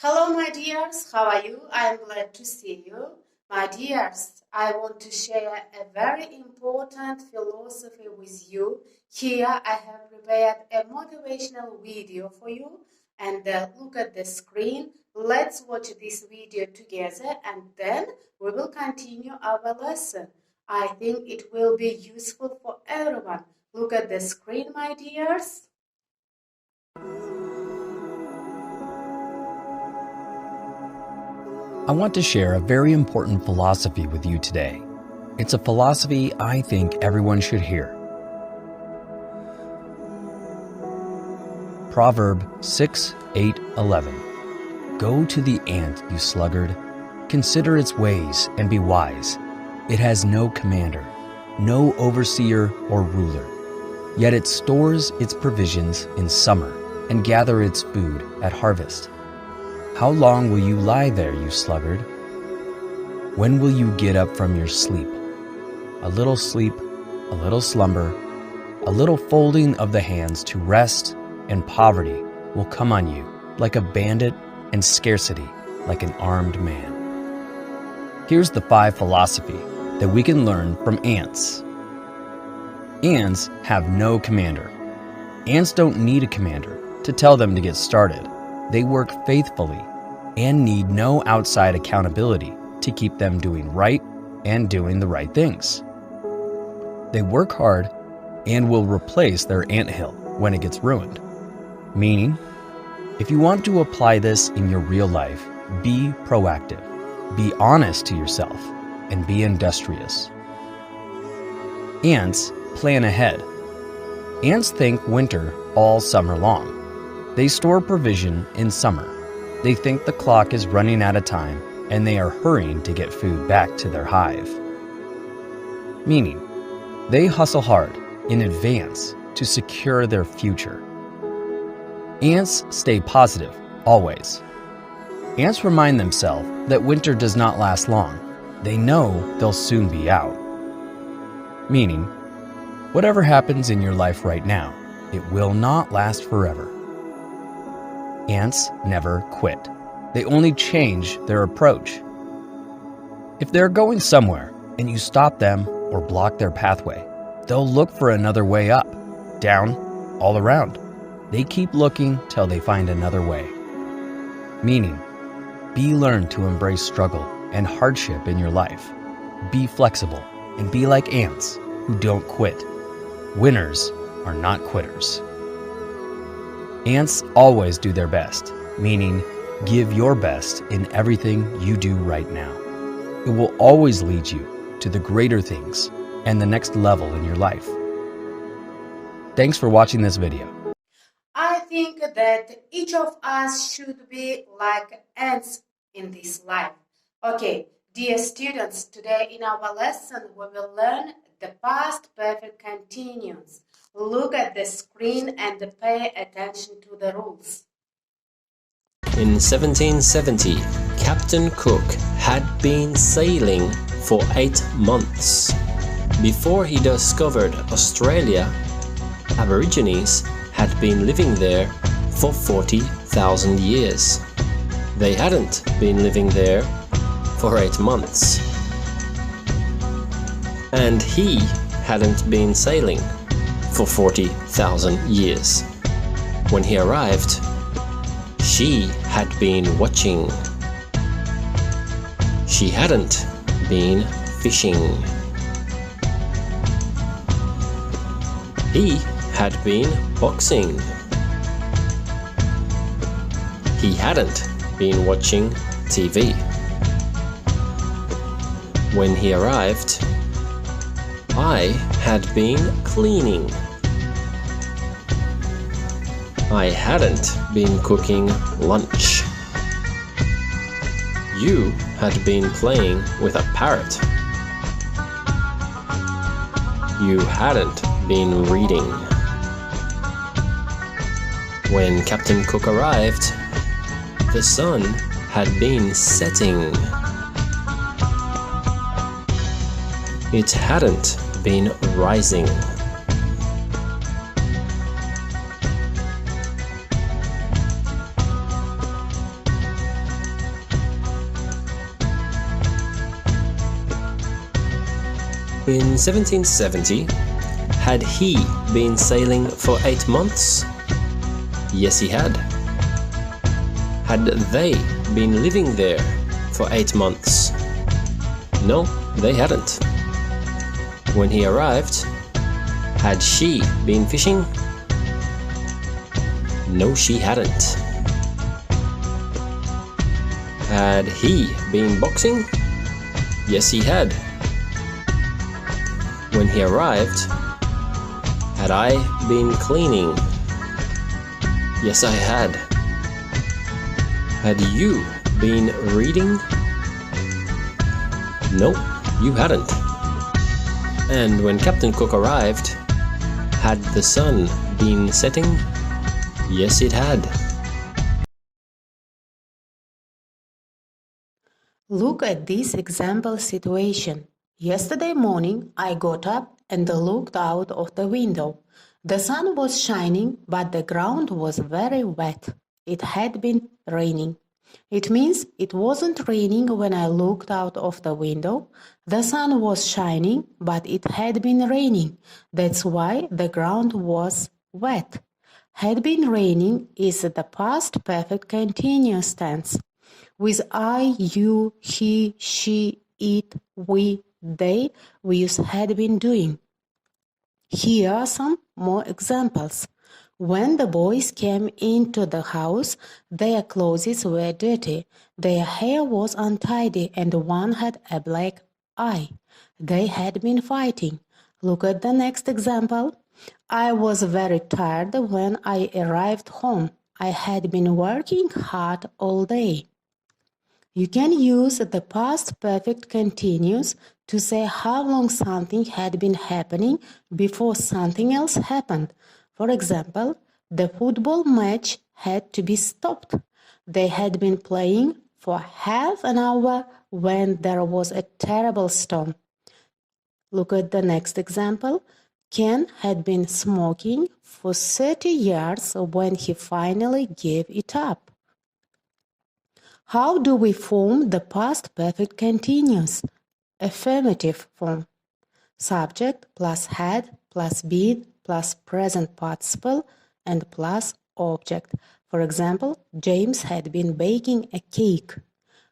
Hello, my dears. How are you? I am glad to see you. My dears, I want to share a very important philosophy with you. Here I have prepared a motivational video for you. And look at the screen. Let's watch this video together and then we will continue our lesson. I think it will be useful for everyone. Look at the screen, my dears. I want to share a very important philosophy with you today. It's a philosophy I think everyone should hear. Proverb 6:8-11. Go to the ant, you sluggard. Consider its ways and be wise. It has no commander, no overseer or ruler. Yet it stores its provisions in summer and gather its food at harvest. How long will you lie there, you sluggard? When will you get up from your sleep? A little sleep, a little slumber, a little folding of the hands to rest, and poverty will come on you like a bandit and scarcity like an armed man. Here's the 5 philosophy that we can learn from ants. Ants have no commander. Ants don't need a commander to tell them to get started. They work faithfully and need no outside accountability to keep them doing right and doing the right things. They work hard and will replace their anthill when it gets ruined. Meaning, if you want to apply this in your real life, be proactive, be honest to yourself, and be industrious. Ants plan ahead. Ants think winter all summer long. They store provision in summer. They think the clock is running out of time and they are hurrying to get food back to their hive. Meaning, they hustle hard in advance to secure their future. Ants stay positive, always. Ants remind themselves that winter does not last long. They know they'll soon be out. Meaning, whatever happens in your life right now, it will not last forever. Ants never quit. They only change their approach. If they're going somewhere and you stop them or block their pathway, they'll look for another way up, down, all around. They keep looking till they find another way. Meaning, learn to embrace struggle and hardship in your life. Be flexible and be like ants who don't quit. Winners are not quitters. Ants always do their best, meaning give your best in everything you do right now. It will always lead you to the greater things and the next level in your life. Thanks for watching this video. I think that each of us should be like ants in this life. Okay, dear students, today in our lesson we will learn the past perfect continuous. Look at the screen and pay attention to the rules. In 1770, Captain Cook had been sailing for 8 months. Before he discovered Australia, Aborigines had been living there for 40,000 years. They hadn't been living there for 8 months. And he hadn't been sailing for 40,000 years. When he arrived, she had been watching. She hadn't been fishing. He had been boxing. He hadn't been watching TV. When he arrived, I had been cleaning. I hadn't been cooking lunch. You had been playing with a parrot. You hadn't been reading. When Captain Cook arrived, the sun had been setting. It hadn't been rising. In 1770, had he been sailing for 8 months? Yes, he had. Had they been living there for 8 months? No, they hadn't. When he arrived, had she been fishing? No, she hadn't. Had he been boxing? Yes, he had. When he arrived, had I been cleaning? Yes, I had. Had you been reading? No, you hadn't. And when Captain Cook arrived, had the sun been setting? Yes, it had. Look at this example situation. Yesterday morning, I got up and looked out of the window. The sun was shining, but the ground was very wet. It had been raining. It means it wasn't raining when I looked out of the window. The sun was shining, but it had been raining. That's why the ground was wet. Had been raining is the past perfect continuous tense. With I, you, he, she, it, we, they, we use had been doing. Here are some more examples. When the boys came into the house, their clothes were dirty, their hair was untidy, and one had a black eye. They had been fighting. Look at the next example. I was very tired when I arrived home. I had been working hard all day. You can use the past perfect continuous to say how long something had been happening before something else happened. For example, the football match had to be stopped. They had been playing for half an hour when there was a terrible storm. Look at the next example. Ken had been smoking for 30 years when he finally gave it up. How do we form the past perfect continuous? Affirmative form. Subject plus had plus been plus present participle and plus object. For example, James had been baking a cake.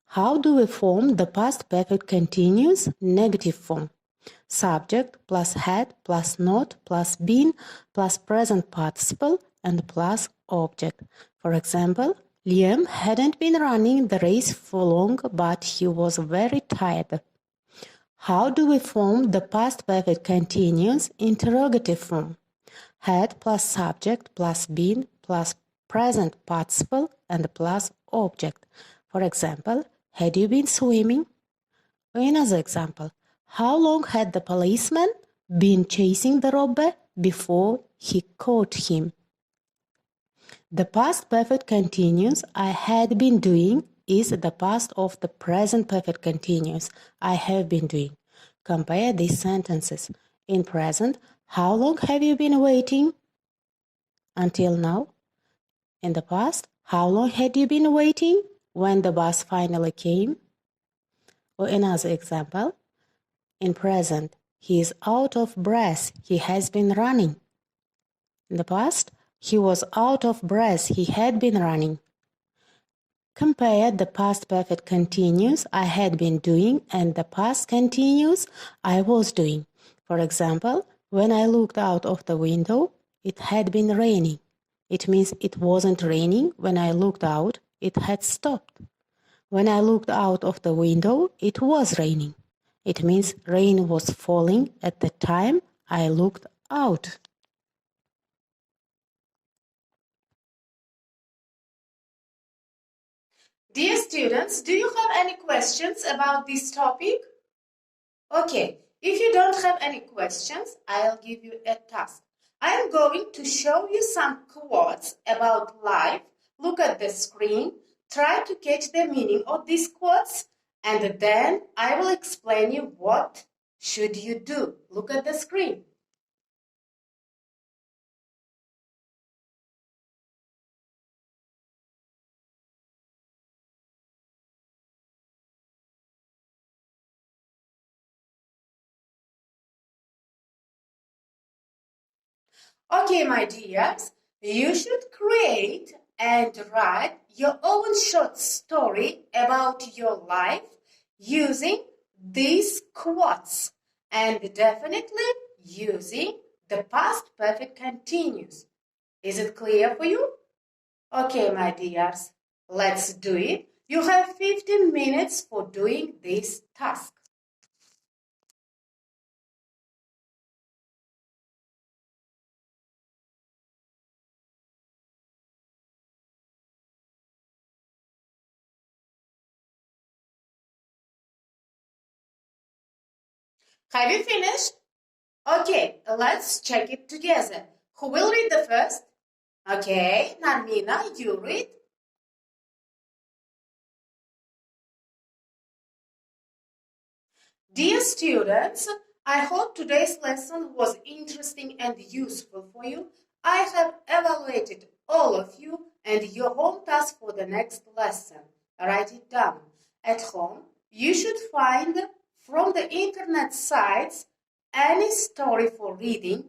How do we form the past perfect continuous? Negative form. Subject plus had plus not plus been plus present participle and plus object. For example, Liam hadn't been running the race for long, but he was very tired. How do we form the past perfect continuous interrogative form? Had plus subject plus been plus present participle and plus object. For example, had you been swimming? Another example. How long had the policeman been chasing the robber before he caught him? The past perfect continuous I had been doing is the past of the present perfect continuous I have been doing. Compare these sentences. In present, how long have you been waiting? Until now. In the past, how long had you been waiting when the bus finally came? Or another example. In present, he is out of breath. He has been running. In the past, he was out of breath. He had been running. Compare the past perfect continuous I had been doing and the past continuous I was doing. For example, when I looked out of the window, it had been raining. It means it wasn't raining when I looked out. It had stopped. When I looked out of the window, it was raining. It means rain was falling at the time I looked out. Dear students, do you have any questions about this topic? Okay, if you don't have any questions, I'll give you a task. I am going to show you some quotes about life. Look at the screen. Try to catch the meaning of these quotes, and then I will explain you what should you do. Look at the screen. Okay, my dears, you should create and write your own short story about your life using these quotes and definitely using the past perfect continuous. Is it clear for you? Okay, my dears, let's do it. You have 15 minutes for doing this task. Have you finished? Okay, let's check it together. Who will read the first? Okay, Narmina, you read. Dear students, I hope today's lesson was interesting and useful for you. I have evaluated all of you and your home task for the next lesson. Write it down. At home, you should find from the internet sites any story for reading,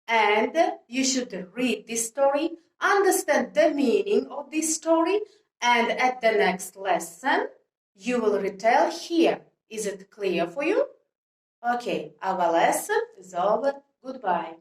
and you should read this story, understand the meaning of this story, and at the next lesson, you will retell here. Is it clear for you? Okay, our lesson is over. Goodbye.